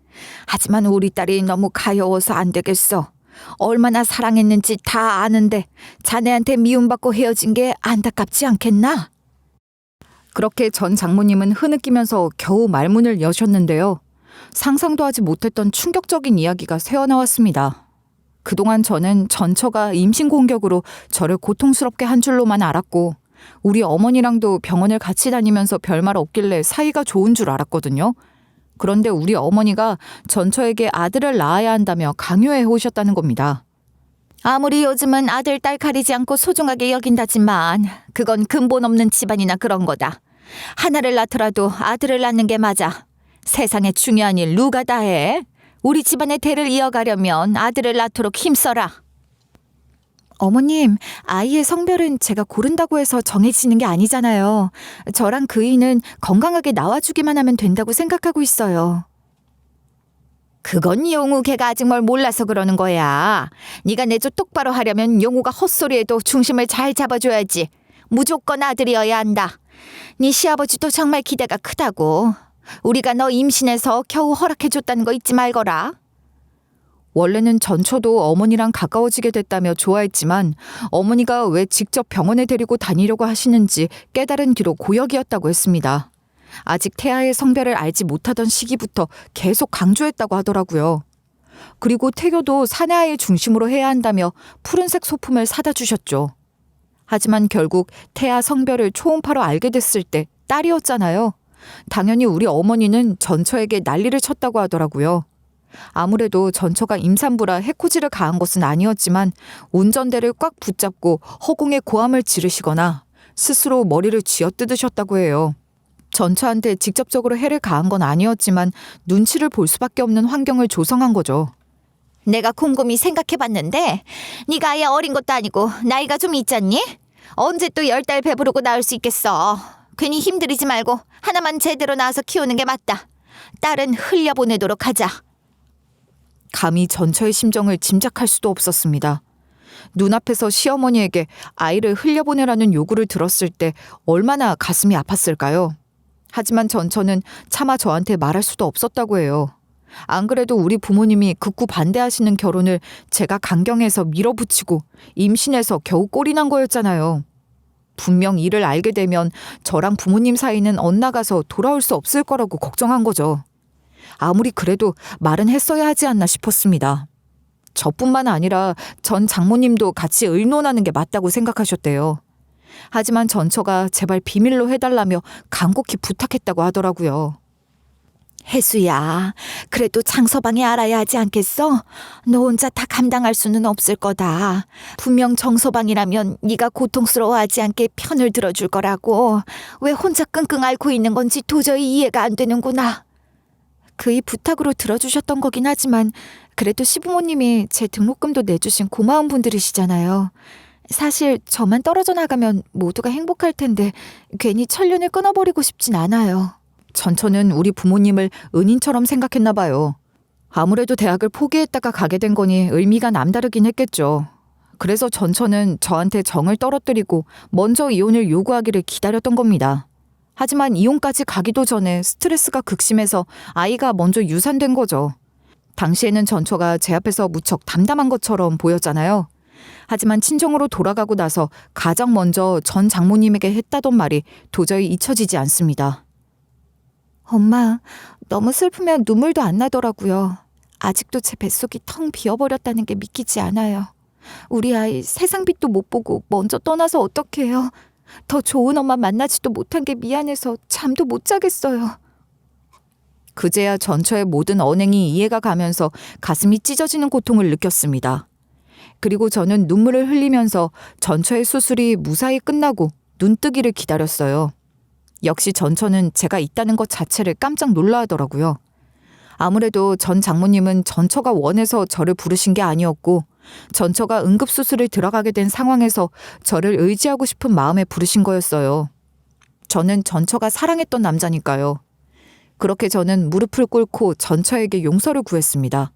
하지만 우리 딸이 너무 가여워서 안 되겠어. 얼마나 사랑했는지 다 아는데 자네한테 미움받고 헤어진 게 안타깝지 않겠나? 그렇게 전 장모님은 흐느끼면서 겨우 말문을 여셨는데요. 상상도 하지 못했던 충격적인 이야기가 새어나왔습니다. 그동안 저는 전처가 임신 공격으로 저를 고통스럽게 한 줄로만 알았고 우리 어머니랑도 병원을 같이 다니면서 별말 없길래 사이가 좋은 줄 알았거든요. 그런데 우리 어머니가 전처에게 아들을 낳아야 한다며 강요해 오셨다는 겁니다. 아무리 요즘은 아들, 딸 가리지 않고 소중하게 여긴다지만 그건 근본 없는 집안이나 그런 거다. 하나를 낳더라도 아들을 낳는 게 맞아. 세상에 중요한 일 누가 다 해? 우리 집안의 대를 이어가려면 아들을 낳도록 힘써라. 어머님, 아이의 성별은 제가 고른다고 해서 정해지는 게 아니잖아요. 저랑 그이는 건강하게 낳아주기만 하면 된다고 생각하고 있어요. 그건 용우 걔가 아직 뭘 몰라서 그러는 거야. 네가 내조 똑바로 하려면 용우가 헛소리해도 중심을 잘 잡아줘야지. 무조건 아들이어야 한다. 네 시아버지도 정말 기대가 크다고. 우리가 너 임신해서 겨우 허락해줬다는 거 잊지 말거라. 원래는 전처도 어머니랑 가까워지게 됐다며 좋아했지만 어머니가 왜 직접 병원에 데리고 다니려고 하시는지 깨달은 뒤로 고역이었다고 했습니다. 아직 태아의 성별을 알지 못하던 시기부터 계속 강조했다고 하더라고요. 그리고 태교도 사내아이 중심으로 해야 한다며 푸른색 소품을 사다 주셨죠. 하지만 결국 태아 성별을 초음파로 알게 됐을 때 딸이었잖아요. 당연히 우리 어머니는 전처에게 난리를 쳤다고 하더라고요. 아무래도 전처가 임산부라 해코지를 가한 것은 아니었지만 운전대를 꽉 붙잡고 허공에 고함을 지르시거나 스스로 머리를 쥐어뜯으셨다고 해요. 전처한테 직접적으로 해를 가한 건 아니었지만 눈치를 볼 수밖에 없는 환경을 조성한 거죠. 내가 곰곰이 생각해봤는데 네가 아예 어린 것도 아니고 나이가 좀 있잖니? 언제 또 10달 배부르고 낳을 수 있겠어. 괜히 힘들이지 말고 하나만 제대로 낳아서 키우는 게 맞다. 딸은 흘려보내도록 하자. 감히 전처의 심정을 짐작할 수도 없었습니다. 눈앞에서 시어머니에게 아이를 흘려보내라는 요구를 들었을 때 얼마나 가슴이 아팠을까요? 하지만 전처는 차마 저한테 말할 수도 없었다고 해요. 안 그래도 우리 부모님이 극구 반대하시는 결혼을 제가 강경해서 밀어붙이고 임신해서 겨우 꼴이 난 거였잖아요. 분명 이를 알게 되면 저랑 부모님 사이는 엇나가서 돌아올 수 없을 거라고 걱정한 거죠. 아무리 그래도 말은 했어야 하지 않나 싶었습니다. 저뿐만 아니라 전 장모님도 같이 의논하는 게 맞다고 생각하셨대요. 하지만 전처가 제발 비밀로 해달라며 간곡히 부탁했다고 하더라고요. 혜수야, 그래도 장서방이 알아야 하지 않겠어? 너 혼자 다 감당할 수는 없을 거다. 분명 정서방이라면 네가 고통스러워하지 않게 편을 들어줄 거라고. 왜 혼자 끙끙 앓고 있는 건지 도저히 이해가 안 되는구나. 그이 부탁으로 들어주셨던 거긴 하지만 그래도 시부모님이 제 등록금도 내주신 고마운 분들이시잖아요. 사실 저만 떨어져 나가면 모두가 행복할 텐데 괜히 천륜을 끊어버리고 싶진 않아요. 전처는 우리 부모님을 은인처럼 생각했나 봐요. 아무래도 대학을 포기했다가 가게 된 거니 의미가 남다르긴 했겠죠. 그래서 전처는 저한테 정을 떨어뜨리고 먼저 이혼을 요구하기를 기다렸던 겁니다. 하지만 이혼까지 가기도 전에 스트레스가 극심해서 아이가 먼저 유산된 거죠. 당시에는 전처가 제 앞에서 무척 담담한 것처럼 보였잖아요. 하지만 친정으로 돌아가고 나서 가장 먼저 전 장모님에게 했다던 말이 도저히 잊혀지지 않습니다. 엄마, 너무 슬프면 눈물도 안 나더라고요. 아직도 제 뱃속이 텅 비어버렸다는 게 믿기지 않아요. 우리 아이 세상빛도 못 보고 먼저 떠나서 어떡해요. 더 좋은 엄마 만나지도 못한 게 미안해서 잠도 못 자겠어요. 그제야 전처의 모든 언행이 이해가 가면서 가슴이 찢어지는 고통을 느꼈습니다. 그리고 저는 눈물을 흘리면서 전처의 수술이 무사히 끝나고 눈뜨기를 기다렸어요. 역시 전처는 제가 있다는 것 자체를 깜짝 놀라하더라고요. 아무래도 전 장모님은 전처가 원해서 저를 부르신 게 아니었고 전처가 응급수술을 들어가게 된 상황에서 저를 의지하고 싶은 마음에 부르신 거였어요. 저는 전처가 사랑했던 남자니까요. 그렇게 저는 무릎을 꿇고 전처에게 용서를 구했습니다.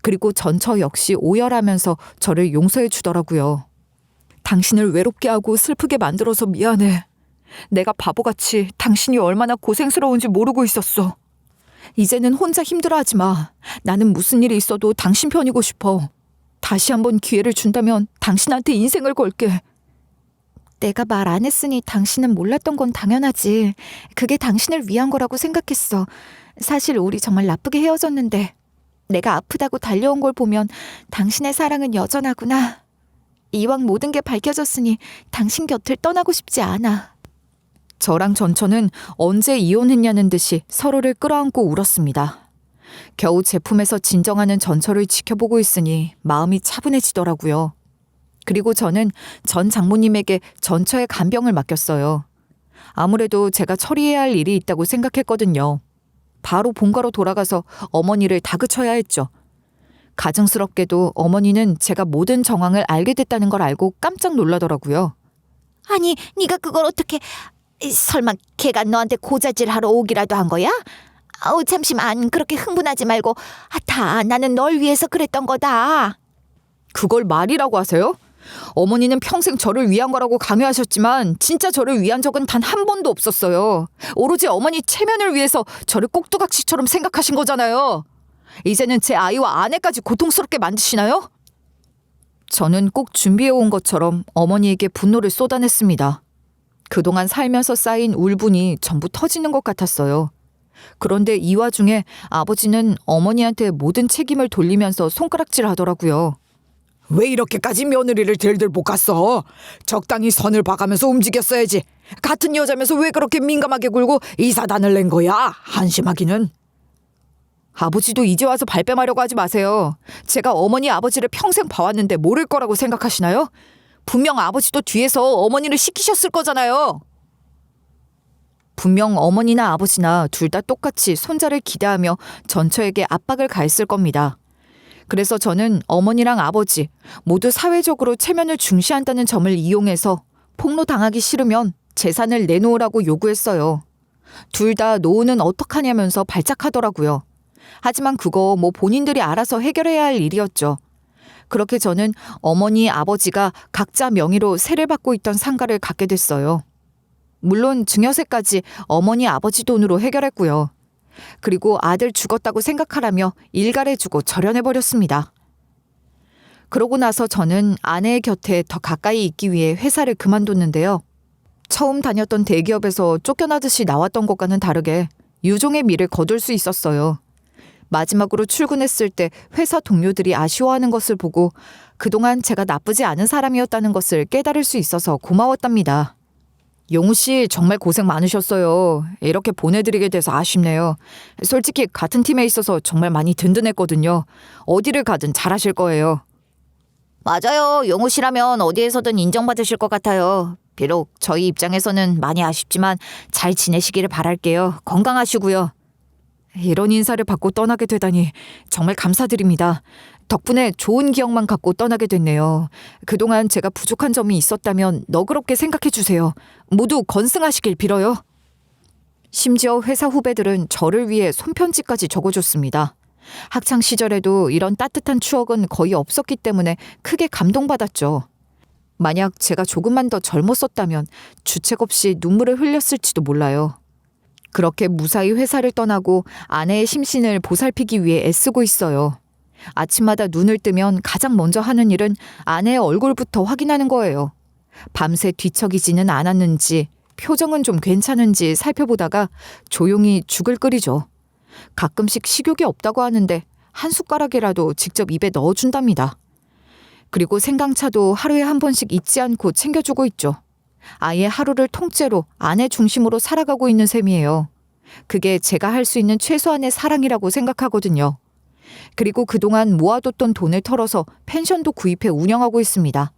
그리고 전처 역시 오열하면서 저를 용서해 주더라고요. 당신을 외롭게 하고 슬프게 만들어서 미안해. 내가 바보같이 당신이 얼마나 고생스러운지 모르고 있었어. 이제는 혼자 힘들어하지 마. 나는 무슨 일이 있어도 당신 편이고 싶어. 다시 한번 기회를 준다면 당신한테 인생을 걸게. 내가 말 안 했으니 당신은 몰랐던 건 당연하지. 그게 당신을 위한 거라고 생각했어. 사실 우리 정말 나쁘게 헤어졌는데 내가 아프다고 달려온 걸 보면 당신의 사랑은 여전하구나. 이왕 모든 게 밝혀졌으니 당신 곁을 떠나고 싶지 않아. 저랑 전처는 언제 이혼했냐는 듯이 서로를 끌어안고 울었습니다. 겨우 제품에서 진정하는 전처를 지켜보고 있으니 마음이 차분해지더라고요. 그리고 저는 전 장모님에게 전처의 간병을 맡겼어요. 아무래도 제가 처리해야 할 일이 있다고 생각했거든요. 바로 본가로 돌아가서 어머니를 다그쳐야 했죠. 가증스럽게도 어머니는 제가 모든 정황을 알게 됐다는 걸 알고 깜짝 놀라더라고요. 아니, 네가 그걸 어떻게... 설마 걔가 너한테 고자질하러 오기라도 한 거야? 잠시만, 그렇게 흥분하지 말고. 다 나는 널 위해서 그랬던 거다. 그걸 말이라고 하세요? 어머니는 평생 저를 위한 거라고 강요하셨지만 진짜 저를 위한 적은 단 한 번도 없었어요. 오로지 어머니 체면을 위해서 저를 꼭두각시처럼 생각하신 거잖아요. 이제는 제 아이와 아내까지 고통스럽게 만드시나요? 저는 꼭 준비해온 것처럼 어머니에게 분노를 쏟아냈습니다. 그동안 살면서 쌓인 울분이 전부 터지는 것 같았어요. 그런데 이 와중에 아버지는 어머니한테 모든 책임을 돌리면서 손가락질 하더라고요. 왜 이렇게까지 며느리를 들들 볶았어? 적당히 선을 봐가면서 움직였어야지. 같은 여자면서 왜 그렇게 민감하게 굴고 이사단을 낸 거야? 한심하기는. 아버지도 이제 와서 발뺌하려고 하지 마세요. 제가 어머니 아버지를 평생 봐왔는데 모를 거라고 생각하시나요? 분명 아버지도 뒤에서 어머니를 시키셨을 거잖아요. 분명 어머니나 아버지나 둘 다 똑같이 손자를 기대하며 전처에게 압박을 가했을 겁니다. 그래서 저는 어머니랑 아버지 모두 사회적으로 체면을 중시한다는 점을 이용해서 폭로당하기 싫으면 재산을 내놓으라고 요구했어요. 둘 다 노후는 어떡하냐면서 발작하더라고요. 하지만 그거 본인들이 알아서 해결해야 할 일이었죠. 그렇게 저는 어머니, 아버지가 각자 명의로 세를 받고 있던 상가를 갖게 됐어요. 물론 증여세까지 어머니, 아버지 돈으로 해결했고요. 그리고 아들 죽었다고 생각하라며 일갈해주고 절연해버렸습니다. 그러고 나서 저는 아내의 곁에 더 가까이 있기 위해 회사를 그만뒀는데요. 처음 다녔던 대기업에서 쫓겨나듯이 나왔던 것과는 다르게 유종의 미를 거둘 수 있었어요. 마지막으로 출근했을 때 회사 동료들이 아쉬워하는 것을 보고 그동안 제가 나쁘지 않은 사람이었다는 것을 깨달을 수 있어서 고마웠답니다. 용우 씨 정말 고생 많으셨어요. 이렇게 보내드리게 돼서 아쉽네요. 솔직히 같은 팀에 있어서 정말 많이 든든했거든요. 어디를 가든 잘하실 거예요. 맞아요. 용우 씨라면 어디에서든 인정받으실 것 같아요. 비록 저희 입장에서는 많이 아쉽지만 잘 지내시기를 바랄게요. 건강하시고요. 이런 인사를 받고 떠나게 되다니 정말 감사드립니다. 덕분에 좋은 기억만 갖고 떠나게 됐네요. 그동안 제가 부족한 점이 있었다면 너그럽게 생각해 주세요. 모두 건승하시길 빌어요. 심지어 회사 후배들은 저를 위해 손편지까지 적어줬습니다. 학창 시절에도 이런 따뜻한 추억은 거의 없었기 때문에 크게 감동받았죠. 만약 제가 조금만 더 젊었었다면 주책 없이 눈물을 흘렸을지도 몰라요. 그렇게 무사히 회사를 떠나고 아내의 심신을 보살피기 위해 애쓰고 있어요. 아침마다 눈을 뜨면 가장 먼저 하는 일은 아내의 얼굴부터 확인하는 거예요. 밤새 뒤척이지는 않았는지, 표정은 좀 괜찮은지 살펴보다가 조용히 죽을 끓이죠. 가끔씩 식욕이 없다고 하는데 한 숟가락이라도 직접 입에 넣어준답니다. 그리고 생강차도 하루에 한 번씩 잊지 않고 챙겨주고 있죠. 아예 하루를 통째로 아내 중심으로 살아가고 있는 셈이에요. 그게 제가 할 수 있는 최소한의 사랑이라고 생각하거든요. 그리고 그동안 모아뒀던 돈을 털어서 펜션도 구입해 운영하고 있습니다.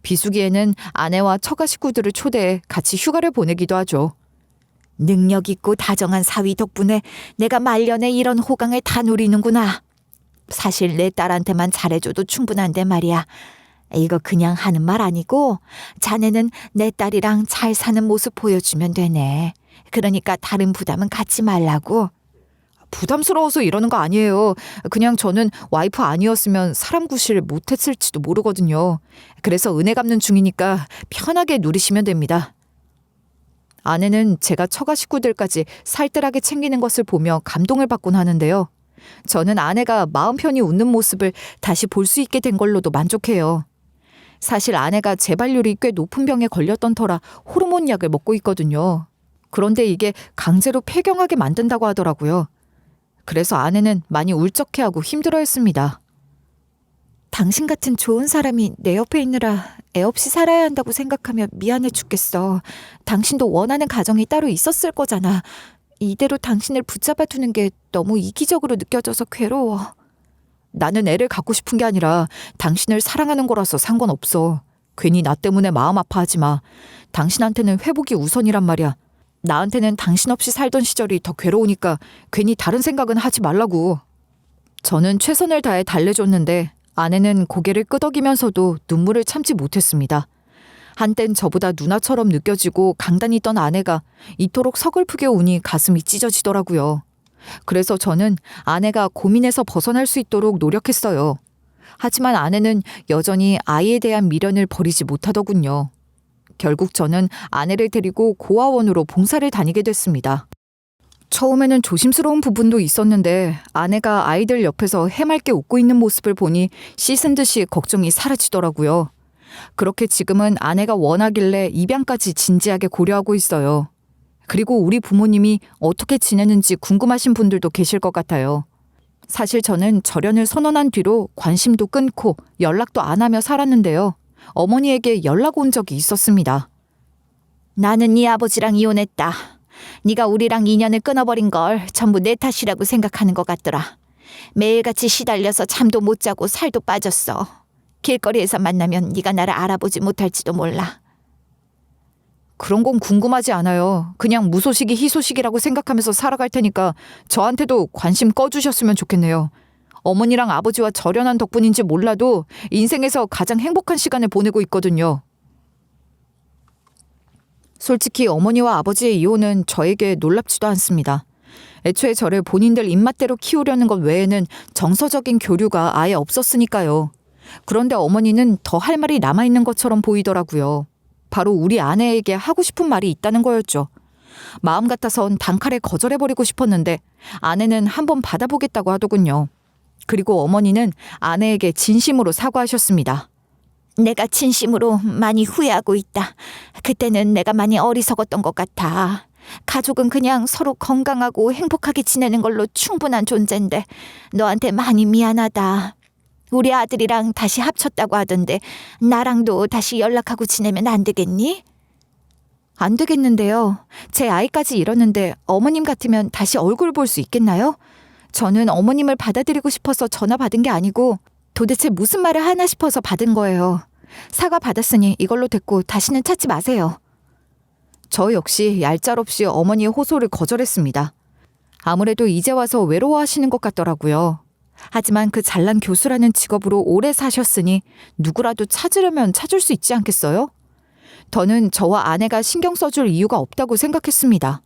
비수기에는 아내와 처가 식구들을 초대해 같이 휴가를 보내기도 하죠. 능력 있고 다정한 사위 덕분에 내가 말년에 이런 호강을 다 누리는구나. 사실 내 딸한테만 잘해줘도 충분한데 말이야. 이거 그냥 하는 말 아니고 자네는 내 딸이랑 잘 사는 모습 보여주면 되네. 그러니까 다른 부담은 갖지 말라고. 부담스러워서 이러는 거 아니에요. 그냥 저는 와이프 아니었으면 사람 구실 못했을지도 모르거든요. 그래서 은혜 갚는 중이니까 편하게 누리시면 됩니다. 아내는 제가 처가 식구들까지 살뜰하게 챙기는 것을 보며 감동을 받곤 하는데요. 저는 아내가 마음 편히 웃는 모습을 다시 볼 수 있게 된 걸로도 만족해요. 사실 아내가 재발률이 꽤 높은 병에 걸렸던 터라 호르몬 약을 먹고 있거든요. 그런데 이게 강제로 폐경하게 만든다고 하더라고요. 그래서 아내는 많이 울적해하고 힘들어했습니다. 당신 같은 좋은 사람이 내 옆에 있느라 애 없이 살아야 한다고 생각하며 미안해 죽겠어. 당신도 원하는 가정이 따로 있었을 거잖아. 이대로 당신을 붙잡아 두는 게 너무 이기적으로 느껴져서 괴로워. 나는 애를 갖고 싶은 게 아니라 당신을 사랑하는 거라서 상관없어. 괜히 나 때문에 마음 아파하지 마. 당신한테는 회복이 우선이란 말이야. 나한테는 당신 없이 살던 시절이 더 괴로우니까 괜히 다른 생각은 하지 말라고. 저는 최선을 다해 달래줬는데 아내는 고개를 끄덕이면서도 눈물을 참지 못했습니다. 한땐 저보다 누나처럼 느껴지고 강단이던 아내가 이토록 서글프게 우니 가슴이 찢어지더라고요. 그래서 저는 아내가 고민에서 벗어날 수 있도록 노력했어요. 하지만 아내는 여전히 아이에 대한 미련을 버리지 못하더군요. 결국 저는 아내를 데리고 고아원으로 봉사를 다니게 됐습니다. 처음에는 조심스러운 부분도 있었는데 아내가 아이들 옆에서 해맑게 웃고 있는 모습을 보니 씻은 듯이 걱정이 사라지더라고요. 그렇게 지금은 아내가 원하길래 입양까지 진지하게 고려하고 있어요. 그리고 우리 부모님이 어떻게 지내는지 궁금하신 분들도 계실 것 같아요. 사실 저는 절연을 선언한 뒤로 관심도 끊고 연락도 안 하며 살았는데요. 어머니에게 연락 온 적이 있었습니다. 나는 네 아버지랑 이혼했다. 네가 우리랑 인연을 끊어버린 걸 전부 내 탓이라고 생각하는 것 같더라. 매일같이 시달려서 잠도 못 자고 살도 빠졌어. 길거리에서 만나면 네가 나를 알아보지 못할지도 몰라. 그런 건 궁금하지 않아요. 그냥 무소식이 희소식이라고 생각하면서 살아갈 테니까 저한테도 관심 꺼주셨으면 좋겠네요. 어머니랑 아버지와 절연한 덕분인지 몰라도 인생에서 가장 행복한 시간을 보내고 있거든요. 솔직히 어머니와 아버지의 이혼은 저에게 놀랍지도 않습니다. 애초에 저를 본인들 입맛대로 키우려는 것 외에는 정서적인 교류가 아예 없었으니까요. 그런데 어머니는 더 할 말이 남아있는 것처럼 보이더라고요. 바로 우리 아내에게 하고 싶은 말이 있다는 거였죠. 마음 같아선 단칼에 거절해버리고 싶었는데 아내는 한번 받아보겠다고 하더군요. 그리고 어머니는 아내에게 진심으로 사과하셨습니다. 내가 진심으로 많이 후회하고 있다. 그때는 내가 많이 어리석었던 것 같아. 가족은 그냥 서로 건강하고 행복하게 지내는 걸로 충분한 존재인데 너한테 많이 미안하다. 우리 아들이랑 다시 합쳤다고 하던데 나랑도 다시 연락하고 지내면 안 되겠니? 안 되겠는데요. 제 아이까지 잃었는데 어머님 같으면 다시 얼굴 볼 수 있겠나요? 저는 어머님을 받아들이고 싶어서 전화 받은 게 아니고 도대체 무슨 말을 하나 싶어서 받은 거예요. 사과 받았으니 이걸로 됐고 다시는 찾지 마세요. 저 역시 얄짤없이 어머니의 호소를 거절했습니다. 아무래도 이제 와서 외로워하시는 것 같더라고요. 하지만 그 잘난 교수라는 직업으로 오래 사셨으니 누구라도 찾으려면 찾을 수 있지 않겠어요? 저는 저와 아내가 신경 써줄 이유가 없다고 생각했습니다.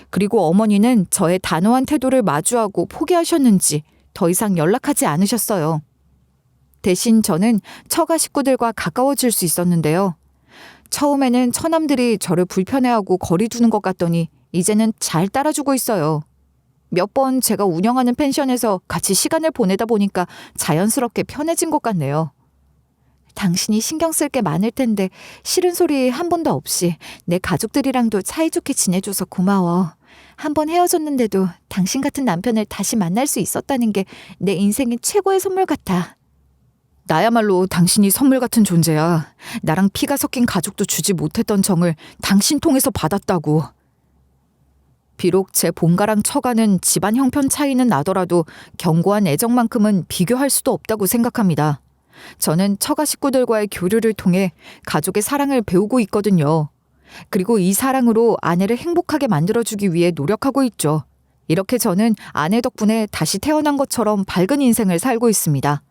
그리고 어머니는 저의 단호한 태도를 마주하고 포기하셨는지 더 이상 연락하지 않으셨어요. 대신 저는 처가 식구들과 가까워질 수 있었는데요. 처음에는 처남들이 저를 불편해하고 거리 두는 것 같더니 이제는 잘 따라주고 있어요. 몇 번 제가 운영하는 펜션에서 같이 시간을 보내다 보니까 자연스럽게 편해진 것 같네요. 당신이 신경 쓸 게 많을 텐데 싫은 소리 한 번도 없이 내 가족들이랑도 사이좋게 지내줘서 고마워. 한 번 헤어졌는데도 당신 같은 남편을 다시 만날 수 있었다는 게 내 인생의 최고의 선물 같아. 나야말로 당신이 선물 같은 존재야. 나랑 피가 섞인 가족도 주지 못했던 정을 당신 통해서 받았다고. 비록 제 본가랑 처가는 집안 형편 차이는 나더라도 견고한 애정만큼은 비교할 수도 없다고 생각합니다. 저는 처가 식구들과의 교류를 통해 가족의 사랑을 배우고 있거든요. 그리고 이 사랑으로 아내를 행복하게 만들어주기 위해 노력하고 있죠. 이렇게 저는 아내 덕분에 다시 태어난 것처럼 밝은 인생을 살고 있습니다.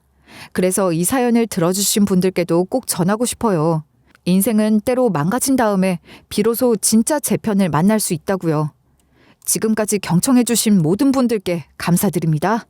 그래서 이 사연을 들어주신 분들께도 꼭 전하고 싶어요. 인생은 때로 망가진 다음에 비로소 진짜 제 편을 만날 수 있다고요. 지금까지 경청해주신 모든 분들께 감사드립니다.